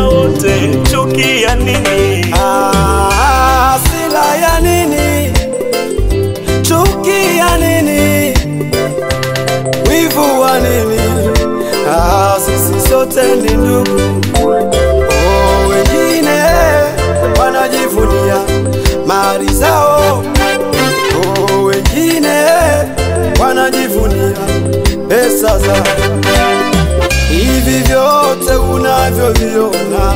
muda wote. Chuki ya nini? Hasira ya nini? Chuki ya nini? Wivu wa nini? Sisi sote ni ndugu. Wengine wanajivunia mali zao, wengine wanajivunia pesa zao. Hivi vyote unavyoviona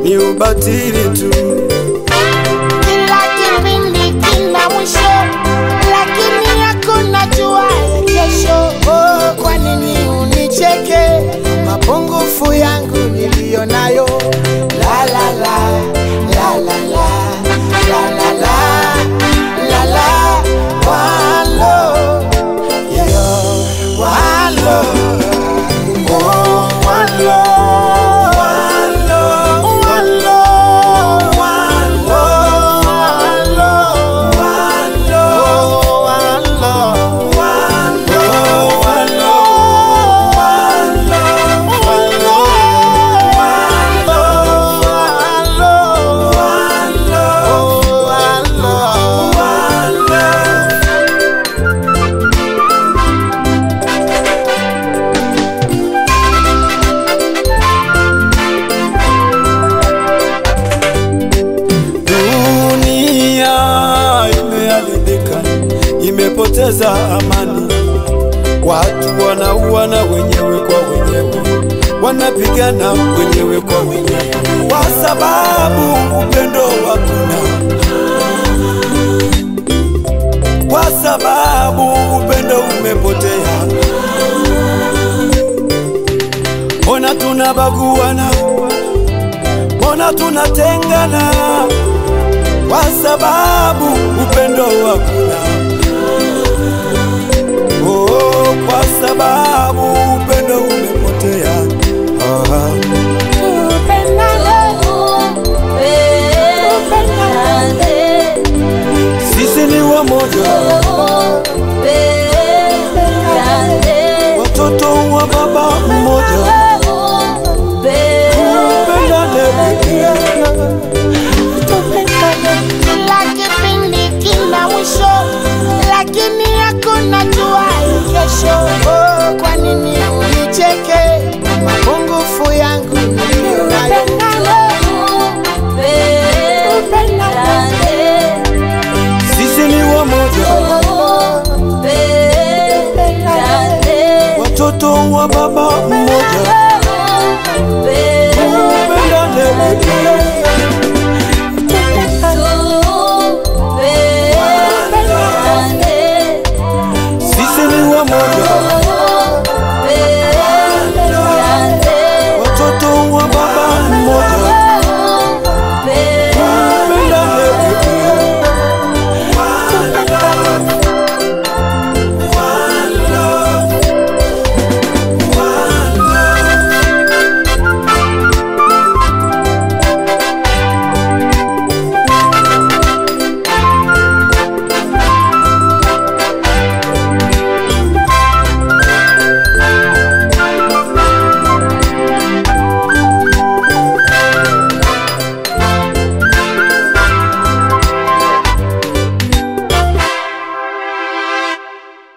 ni ubatili tu. Kila kipindi kina mwisho, lakini hakuna jua ya kesho. Kwa nini unicheke mapungufu yangu nilionayo? La la la, la la la, la la la, la la. One love, yeah, one love. Imepoteza amani, watu wanauana wenyewe kwa wenyewe, wanapigana wenyewe kwa wenyewe, kwa sababu upendo hakuna, kwa sababu upendo umepotea. Mbona tunabaguana? Mbona tunatengana? Kwa sababu upendo hakuna. Kwa sababu upendo umepotea. Sisi ni wamoja, watoto wa baba mmoja. Kila kipindi kina mwisho, lakini hakuna jua ya kesho. Kwa nini unicheke mapungufu yangu nilionayo? Sisi ni wamoja, watoto wa baba mmoja.